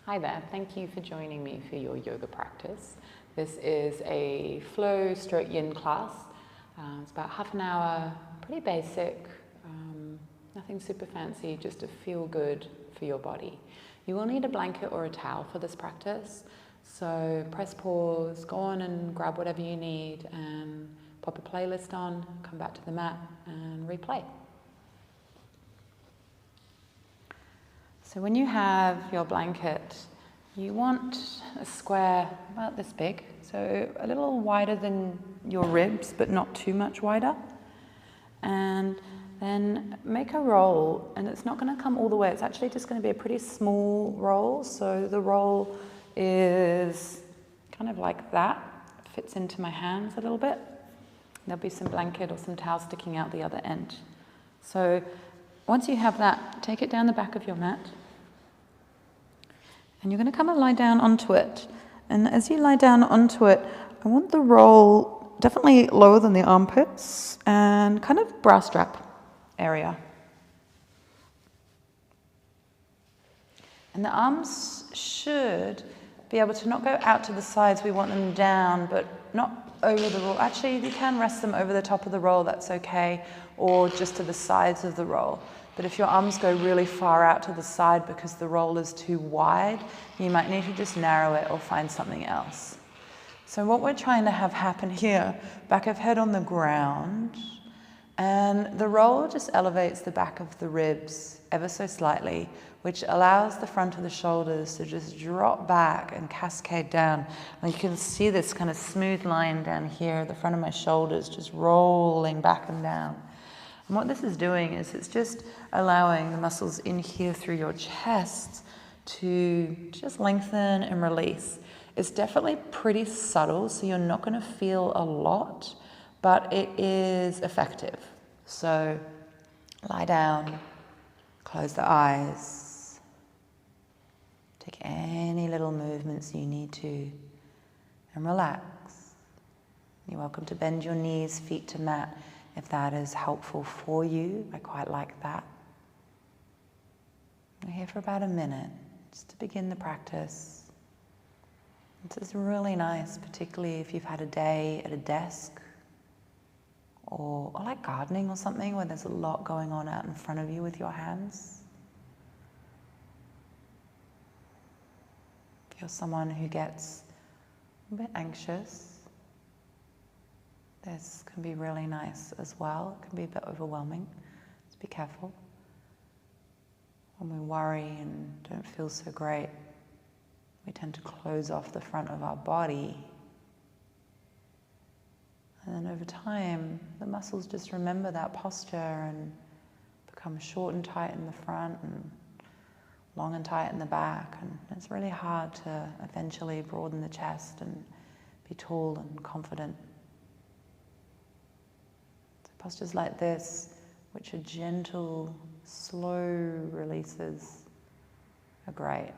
Hi there, thank you for joining me for your yoga practice. This is a flow stroke yin class. It's about half an hour, pretty basic, nothing super fancy, just to feel good for your body. You will need a blanket or a towel for this practice, so press pause, go on and grab whatever you need and pop a playlist on, come back to the mat and replay. So when you have your blanket, you want a square about this big, so a little wider than your ribs, but not too much wider. And then make a roll, and it's not going to come all the way, it's actually just going to be a pretty small roll. So the roll is kind of like that, it fits into my hands a little bit. There'll be some blanket or some towel sticking out the other end. So once you have that, take it down the back of your mat. And you're going to come and lie down onto it. And as you lie down onto it, I want the roll definitely lower than the armpits and kind of bra strap area. And the arms should be able to not go out to the sides, we want them down, but not over the roll. Actually, you can rest them over the top of the roll, that's okay, or just to the sides of the roll. But if your arms go really far out to the side because the roll is too wide, you might need to just narrow it or find something else. So what we're trying to have happen here, back of head on the ground, and the roll just elevates the back of the ribs ever so slightly, which allows the front of the shoulders to just drop back and cascade down. And you can see this kind of smooth line down here, the front of my shoulders just rolling back and down. And what this is doing is it's just allowing the muscles in here through your chest to just lengthen and release. It's definitely pretty subtle, so you're not going to feel a lot, but it is effective. So lie down, close the eyes, take any little movements you need to, and relax. You're welcome to bend your knees, feet to mat, if that is helpful for you. I quite like that. We're here for about a minute, just to begin the practice. This is really nice, particularly if you've had a day at a desk, or like gardening or something, where there's a lot going on out in front of you with your hands. If you're someone who gets a bit anxious, this can be really nice as well. It can be a bit overwhelming, so be careful. When we worry and don't feel so great, we tend to close off the front of our body. And then over time, the muscles just remember that posture and become short and tight in the front and long and tight in the back. And it's really hard to eventually broaden the chest and be tall and confident. Postures like this, which are gentle, slow releases, are great.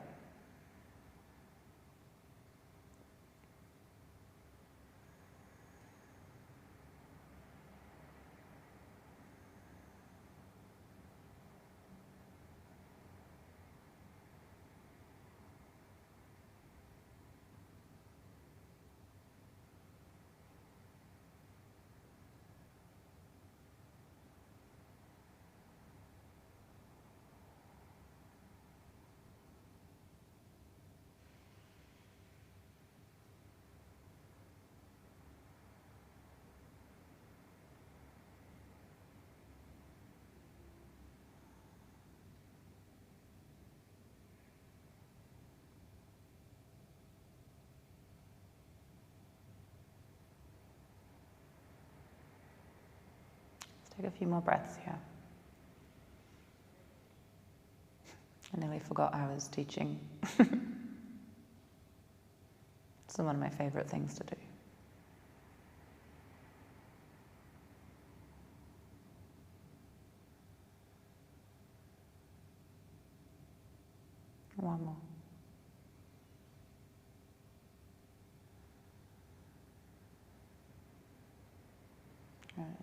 Take a few more breaths here. I nearly forgot I was teaching. It's one of my favorite things to do. One more. All right.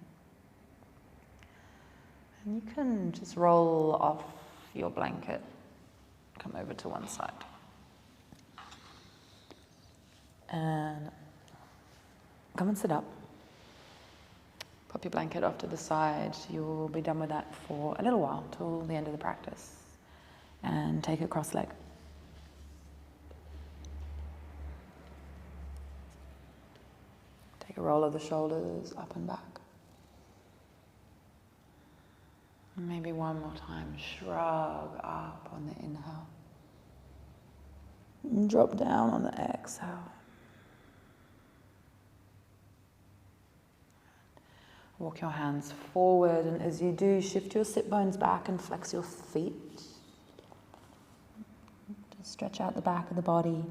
And you can just roll off your blanket, come over to one side. And come and sit up. Pop your blanket off to the side. You'll be done with that for a little while, till the end of the practice. And take a cross leg. Take a roll of the shoulders up and back. And maybe one more time, shrug up on the inhale. And drop down on the exhale. Walk your hands forward, and as you do, shift your sit bones back and flex your feet. Just stretch out the back of the body.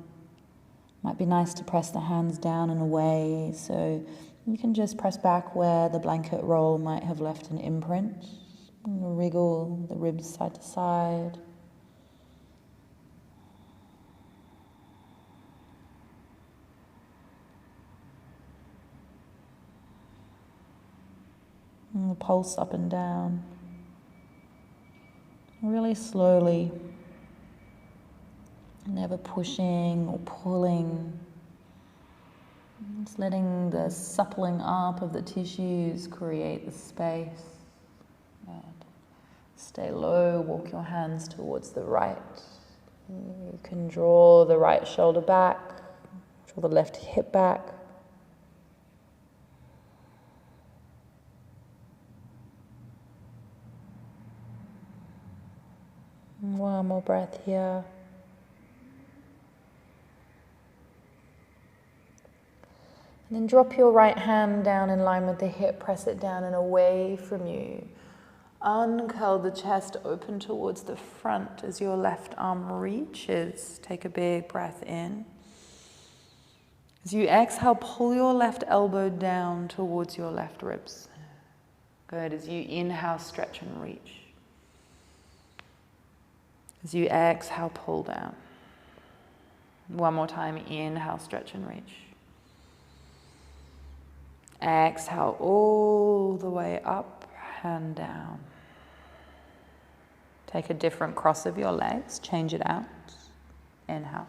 Might be nice to press the hands down and away, so you can just press back where the blanket roll might have left an imprint. Wriggle the ribs side to side. And the pulse up and down. Really slowly. Never pushing or pulling. Just letting the suppling up of the tissues create the space. And stay low, walk your hands towards the right. You can draw the right shoulder back, draw the left hip back. One more breath here. And then drop your right hand down in line with the hip, press it down and away from you. Uncurl the chest, open towards the front as your left arm reaches. Take a big breath in. As you exhale, pull your left elbow down towards your left ribs. Good. As you inhale, stretch and reach. As you exhale, pull down. One more time, inhale, stretch and reach. Exhale all the way up and down. Take a different cross of your legs, change it out. Inhale.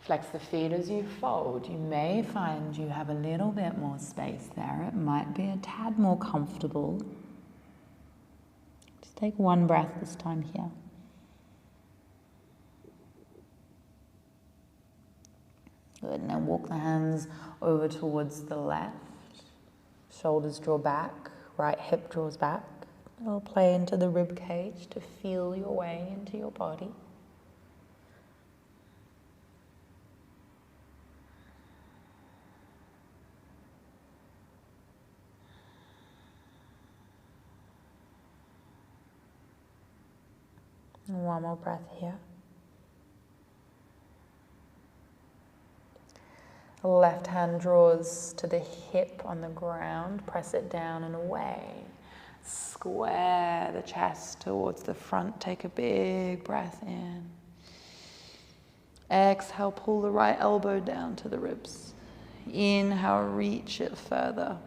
Flex the feet as you fold. You may find you have a little bit more space there. It might be a tad more comfortable. Just take one breath this time here. Good, now walk the hands over towards the left. Shoulders draw back, right hip draws back. A little play into the rib cage to feel your way into your body. And one more breath here. The left hand draws to the hip on the ground, press it down and away. Square the chest towards the front, take a big breath in. Exhale, pull the right elbow down to the ribs. Inhale, reach it further.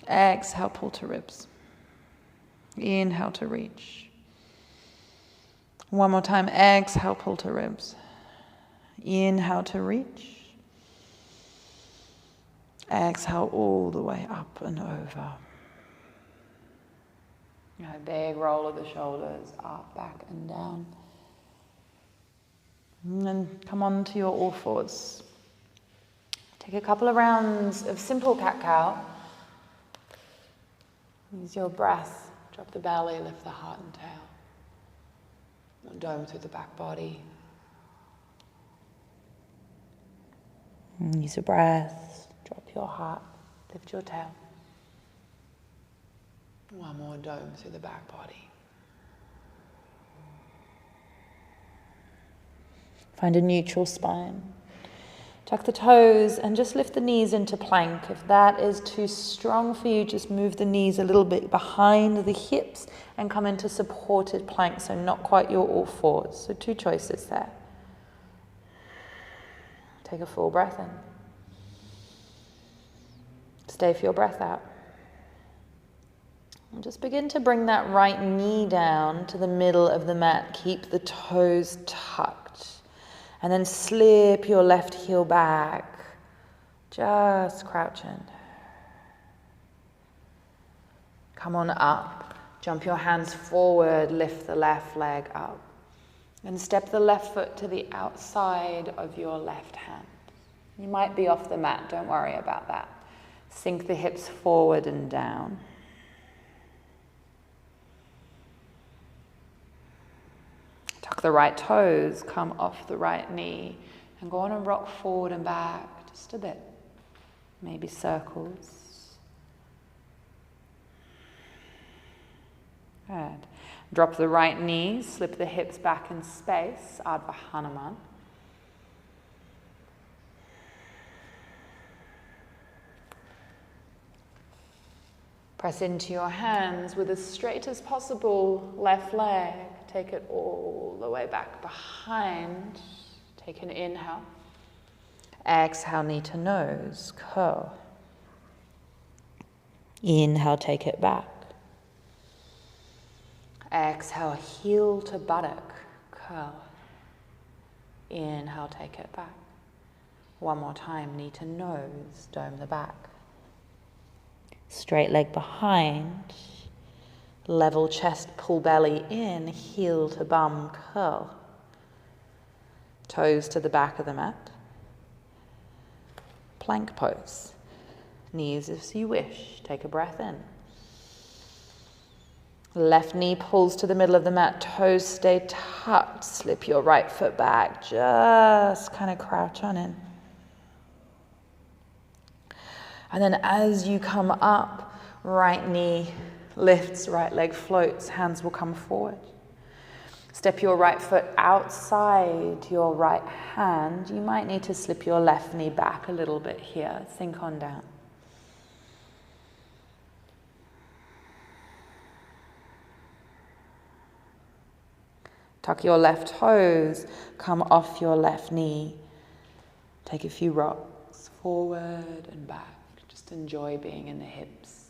Exhale, pull to ribs. Inhale to reach. One more time, exhale, pull to ribs. Inhale to reach. Exhale all the way up and over. A big roll of the shoulders, up, back and down. And then come on to your all fours. Take a couple of rounds of simple cat-cow. Use your breath, drop the belly, lift the heart and tail. Dome through the back body. Use your breath, drop your heart, lift your tail. One more dome through the back body. Find a neutral spine. Tuck the toes and just lift the knees into plank. If that is too strong for you, just move the knees a little bit behind the hips and come into supported plank, so not quite your all fours. So two choices there. Take a full breath in. Stay for your breath out. And just begin to bring that right knee down to the middle of the mat. Keep the toes tucked. And then slip your left heel back, just crouching. Come on up, jump your hands forward, lift the left leg up. And step the left foot to the outside of your left hand. You might be off the mat, don't worry about that. Sink the hips forward and down. Tuck the right toes, come off the right knee, and go on and rock forward and back just a bit. Maybe circles. Good. Drop the right knee, slip the hips back in space, Ardha Hanuman. Press into your hands with as straight as possible left leg. Take it all the way back behind. Take an inhale. Exhale, knee to nose, curl. Inhale, take it back. Exhale, heel to buttock, curl. Inhale, take it back. One more time, knee to nose, dome the back. Straight leg behind, level chest, pull belly in, heel to bum, curl. Toes to the back of the mat. Plank pose. Knees as you wish, take a breath in. Left knee pulls to the middle of the mat, toes stay tucked, slip your right foot back, just kind of crouch on in. And then as you come up, right knee lifts, right leg floats, hands will come forward. Step your right foot outside your right hand. You might need to slip your left knee back a little bit here, sink on down. Tuck your left toes, come off your left knee. Take a few rocks forward and back. Just enjoy being in the hips.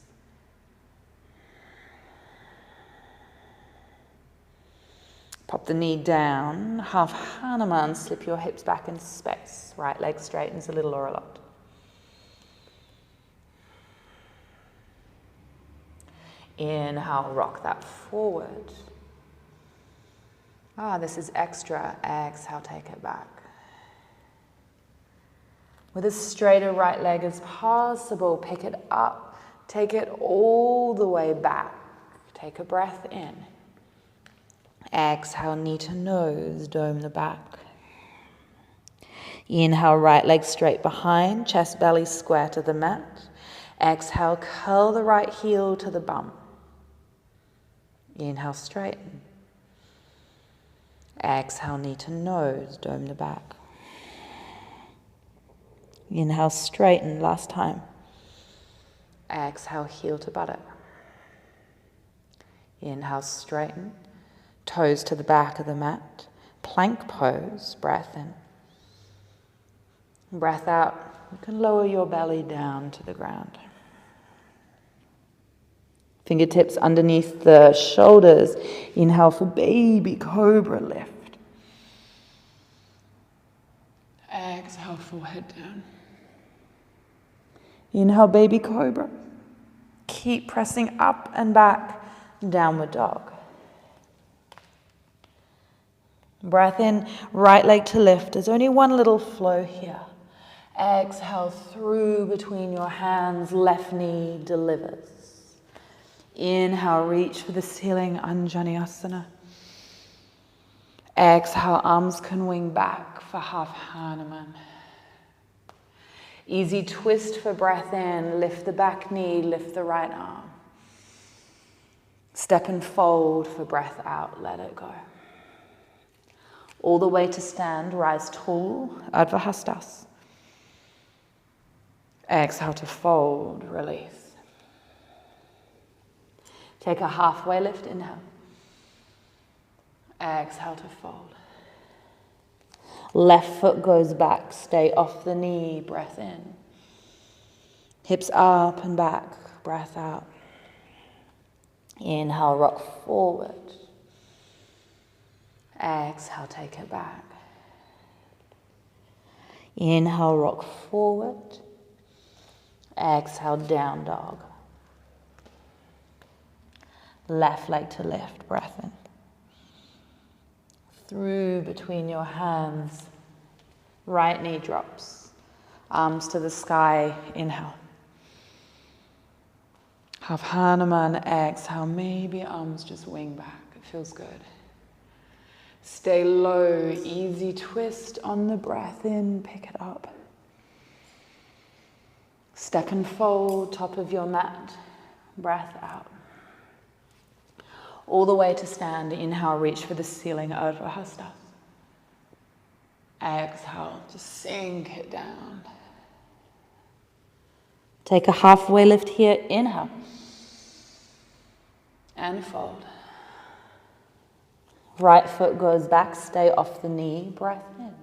Pop the knee down, half Hanuman, slip your hips back into space. Right leg straightens a little or a lot. Inhale, rock that forward. This is extra. Exhale, take it back. With as straight a right leg as possible, pick it up. Take it all the way back. Take a breath in. Exhale, knee to nose, dome the back. Inhale, right leg straight behind, chest belly square to the mat. Exhale, curl the right heel to the bum. Inhale, straighten. Exhale, knee to nose, dome the back. Inhale, straighten, last time. Exhale, heel to buttock. Inhale, straighten, toes to the back of the mat. Plank pose, breath in. Breath out, you can lower your belly down to the ground. Fingertips underneath the shoulders. Inhale for baby cobra lift. Exhale, forehead down. Inhale, baby cobra. Keep pressing up and back, downward dog. Breath in, right leg to lift. There's only one little flow here. Exhale through between your hands, left knee delivers. Inhale, reach for the ceiling, Anjaneyasana. Exhale, arms can wing back for half Hanuman. Easy twist for breath in, lift the back knee, lift the right arm. Step and fold for breath out, let it go. All the way to stand, rise tall, Ardha Hastas. Exhale to fold, release. Take a halfway lift, inhale. Exhale to fold. Left foot goes back, stay off the knee, breath in. Hips up and back, breath out. Inhale, rock forward. Exhale, take it back. Inhale, rock forward. Exhale, down dog. Left leg to lift, breath in. Through between your hands, right knee drops. Arms to the sky, inhale. Half Hanuman, exhale, maybe arms just wing back, it feels good. Stay low, easy twist on the breath in, pick it up. Step and fold, top of your mat, breath out. All the way to stand, inhale, reach for the ceiling, Urdhva Hasta. Exhale, just sink it down. Take a halfway lift here, inhale. And fold. Right foot goes back, stay off the knee, breath in.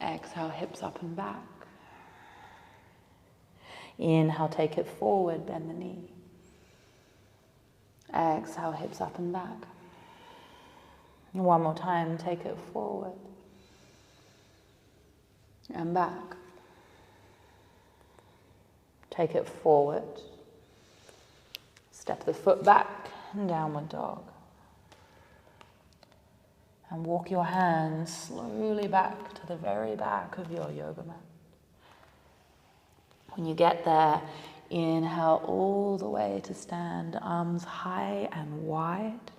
Exhale, hips up and back. Inhale, take it forward, bend the knee. Exhale, hips up and back. One more time, take it forward. And back. Take it forward. Step the foot back, and downward dog. And walk your hands slowly back to the very back of your yoga mat. When you get there, inhale all the way to stand, arms high and wide.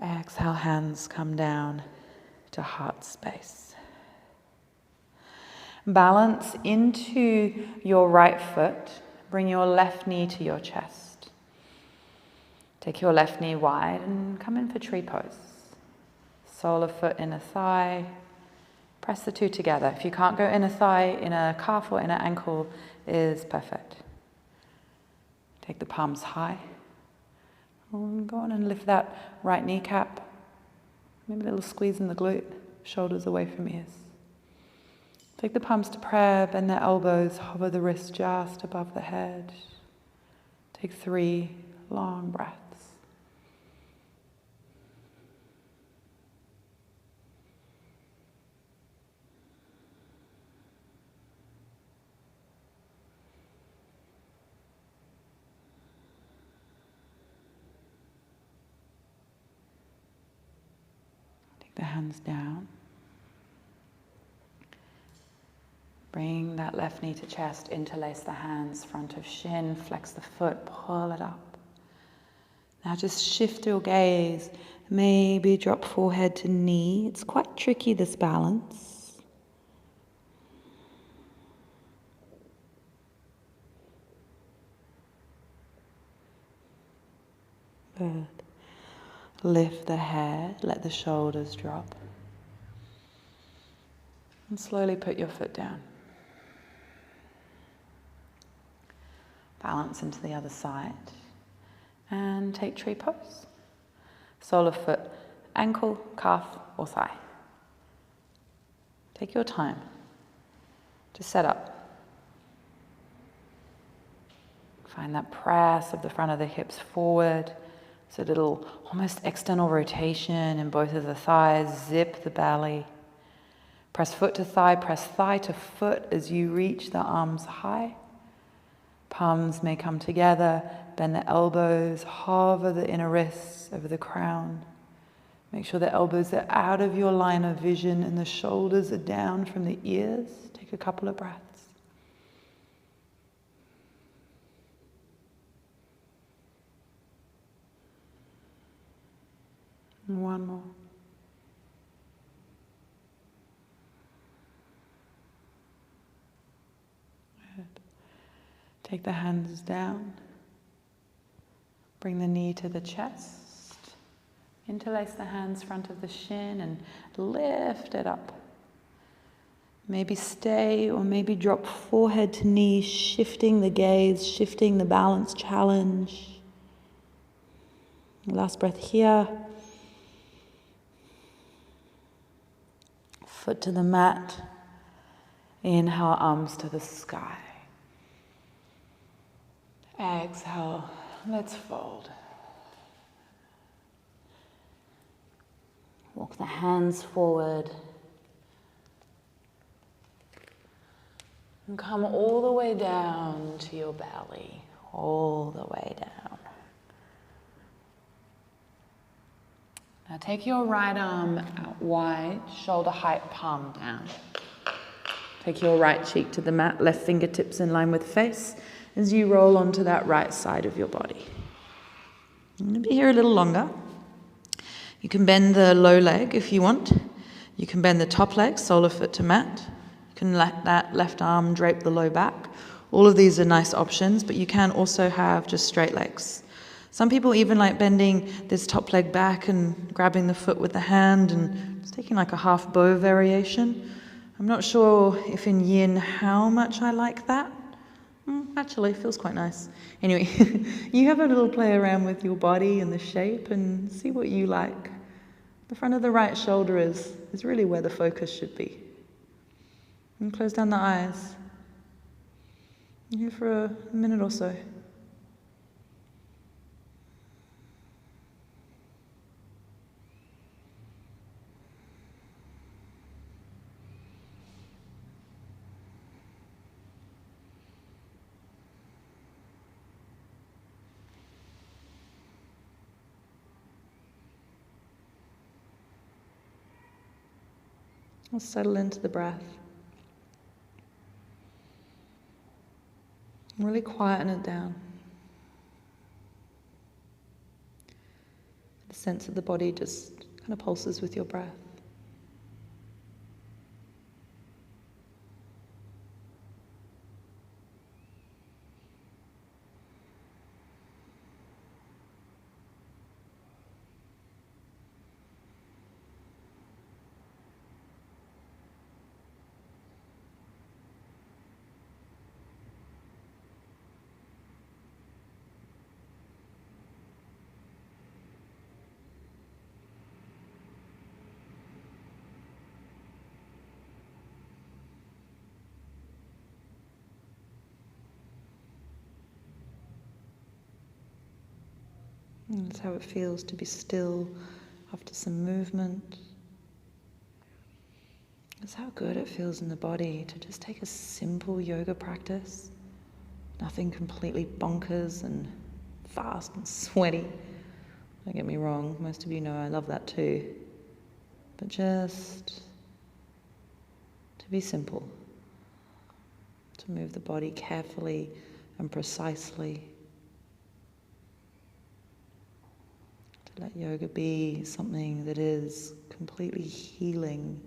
Exhale, hands come down to heart space. Balance into your right foot. Bring your left knee to your chest. Take your left knee wide and come in for tree pose. Sole of foot, inner thigh. Press the two together. If you can't go inner thigh, inner calf or inner ankle is perfect. Take the palms high. Go on and lift that right kneecap. Maybe a little squeeze in the glute. Shoulders away from ears. Take the palms to prayer, bend the elbows, hover the wrist just above the head. Take 3 long breaths. Take the hands down. Bring that left knee to chest, interlace the hands, front of shin, flex the foot, pull it up. Now just shift your gaze, maybe drop forehead to knee. It's quite tricky, this balance. Good. Lift the head, let the shoulders drop. And slowly put your foot down. Balance into the other side. And take tree pose. Sole of foot, ankle, calf, or thigh. Take your time to set up. Find that press of the front of the hips forward. So a little almost external rotation in both of the thighs. Zip the belly. Press foot to thigh, press thigh to foot as you reach the arms high. Palms may come together, bend the elbows, hover the inner wrists over the crown. Make sure the elbows are out of your line of vision and the shoulders are down from the ears. Take a couple of breaths. And one more. Take the hands down. Bring the knee to the chest. Interlace the hands front of the shin and lift it up. Maybe stay or maybe drop forehead to knee, shifting the gaze, shifting the balance challenge. Last breath here. Foot to the mat. Inhale, arms to the sky. Exhale, let's fold. Walk Walk the hands forward. And come all the way down to your belly, all the way down. Now take your right arm out wide, shoulder height, palm down. Take your right cheek to the mat, left fingertips in line with face as you roll onto that right side of your body. I'm going to be here a little longer. You can bend the low leg if you want. You can bend the top leg, solar foot to mat. You can let that left arm drape the low back. All of these are nice options, but you can also have just straight legs. Some people even like bending this top leg back and grabbing the foot with the hand and just taking like a half bow variation. I'm not sure if in yin how much I like that. Actually, it feels quite nice. Anyway, you have a little play around with your body and the shape and see what you like. The front of the right shoulder is really where the focus should be. And close down the eyes. I'm here for a minute or so. I'll settle into the breath. Really quieten it down. The sense of the body just kind of pulses with your breath. And that's how it feels to be still after some movement. That's how good it feels in the body to just take a simple yoga practice. Nothing completely bonkers and fast and sweaty. Don't get me wrong, most of you know I love that too. But just to be simple. To move the body carefully and precisely. Let yoga be something that is completely healing.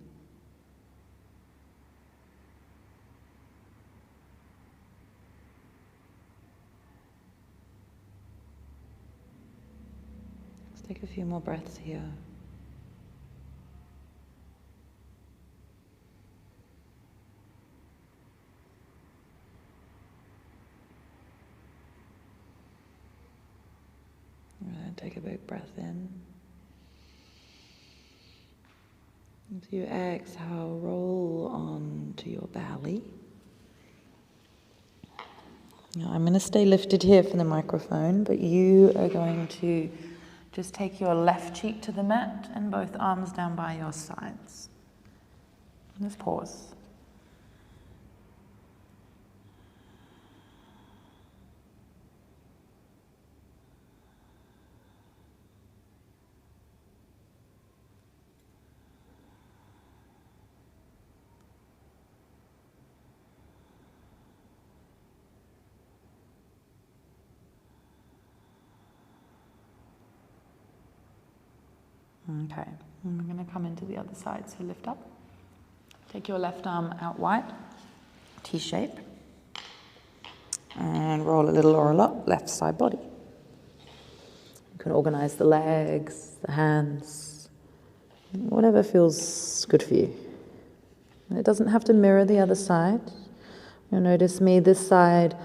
Let's take a few more breaths here. And take a big breath in. As you exhale, roll on to your belly. Now, I'm going to stay lifted here for the microphone, but you are going to just take your left cheek to the mat and both arms down by your sides. Just pause. Okay, and we're going to come into the other side, so lift up. Take your left arm out wide, T-shape, and roll a little or a lot, left side body. You can organize the legs, the hands, whatever feels good for you. And it doesn't have to mirror the other side. You'll notice me, this side,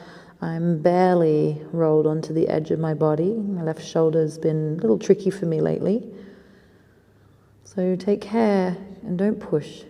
I'm barely rolled onto the edge of my body. My left shoulder's been a little tricky for me lately. So take care and don't push.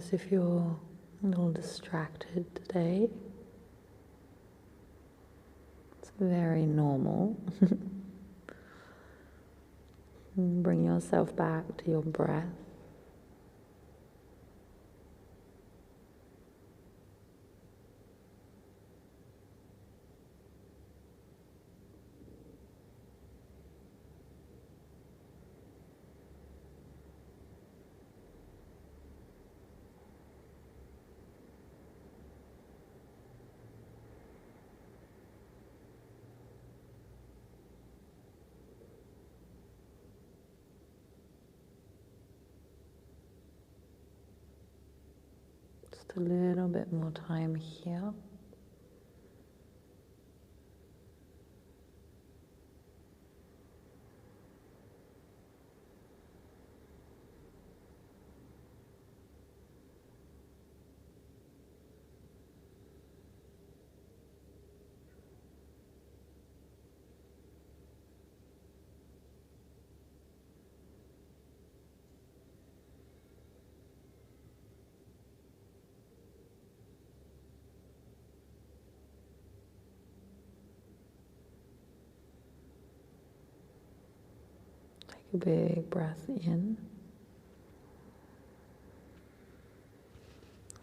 Notice if you're a little distracted today. It's very normal. Bring yourself back to your breath. Just a little bit more time here. Take a big breath in.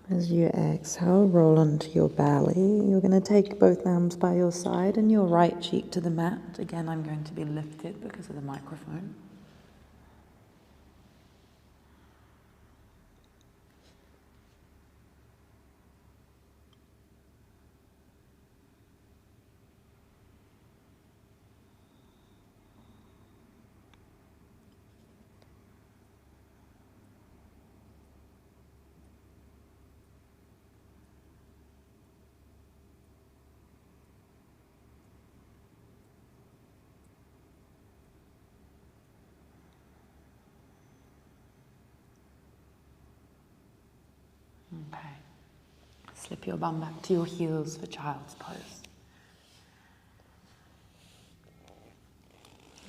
As you exhale, roll onto your belly. You're going to take both arms by your side and your right cheek to the mat. Again, I'm going to be lifted because of the microphone. Okay. Slip your bum back to your heels for child's pose.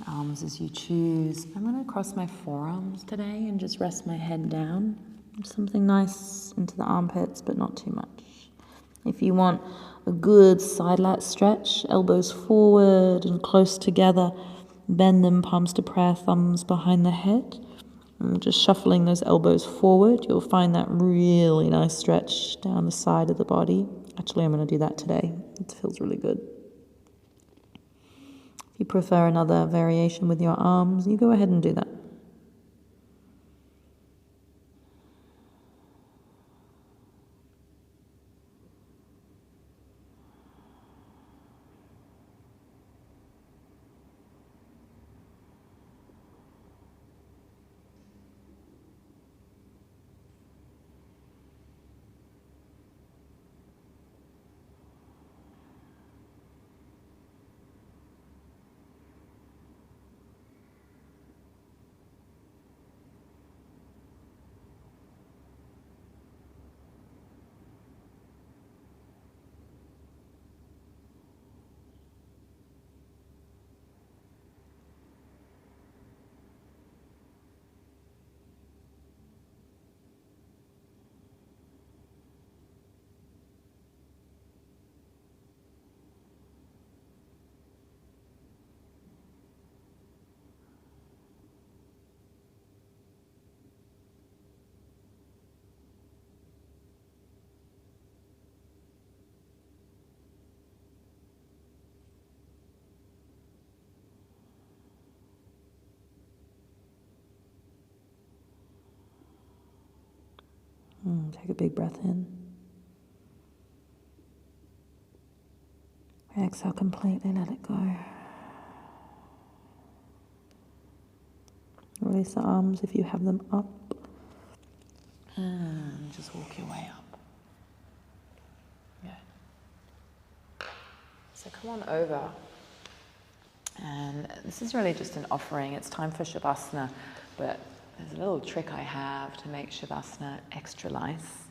Arms as you choose. I'm going to cross my forearms today and just rest my head down. Something nice into the armpits, but not too much. If you want a good side lat stretch, elbows forward and close together, bend them, palms to prayer, thumbs behind the head. And just shuffling those elbows forward, you'll find that really nice stretch down the side of the body. Actually, I'm going to do that today. It feels really good. If you prefer another variation with your arms, you go ahead and do that. Take a big breath in. Exhale completely, let it go. Release the arms if you have them up. And just walk your way up. Good. So come on over. And this is really just an offering. It's time for Savasana, but there's a little trick I have to make Savasana extra nice.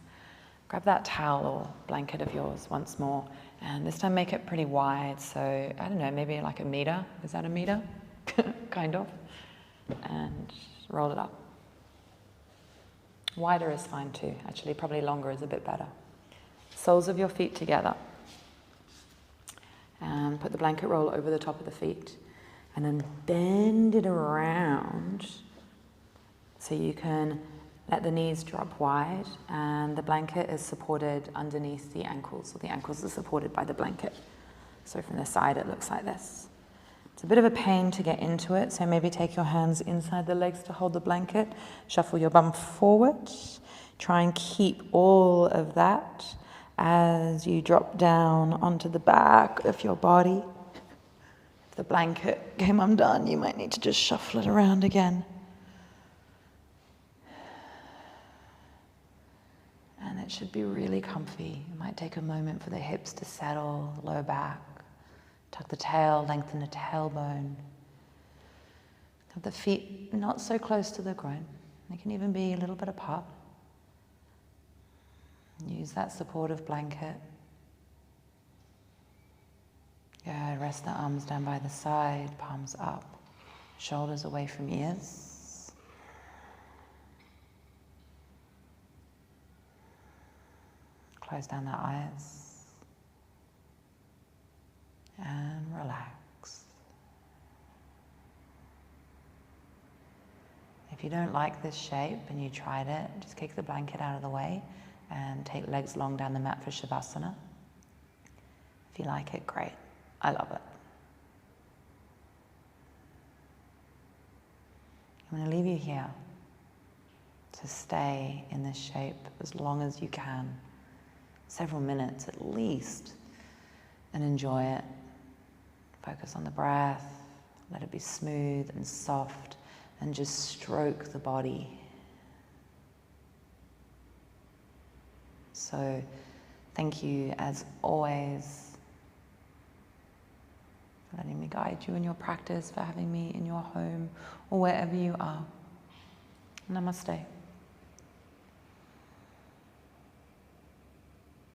Grab that towel or blanket of yours once more, and this time make it pretty wide, so I don't know, maybe like a meter. Is that a meter? Kind of. And roll it up. Wider is fine too. Actually, probably longer is a bit better. Soles of your feet together. And put the blanket roll over the top of the feet. And then bend it around so you can let the knees drop wide and the blanket is supported underneath the ankles, or the ankles are supported by the blanket. So from the side it looks like this. It's a bit of a pain to get into it, so maybe take your hands inside the legs to hold the blanket. Shuffle your bum forward. Try and keep all of that as you drop down onto the back of your body. If the blanket came undone, you might need to just shuffle it around again. And it should be really comfy. It might take a moment for the hips to settle, low back. Tuck the tail, lengthen the tailbone. Have the feet not so close to the ground. They can even be a little bit apart. Use that supportive blanket. Good. Rest the arms down by the side, palms up, shoulders away from ears. Close down the eyes. And relax. If you don't like this shape and you tried it, just kick the blanket out of the way and take legs long down the mat for Savasana. If you like it, great. I love it. I'm going to leave you here to stay in this shape as long as you can, several minutes at least, and enjoy it. Focus on the breath, let it be smooth and soft, and just stroke the body. So, thank you as always for letting me guide you in your practice, for having me in your home or wherever you are. Namaste.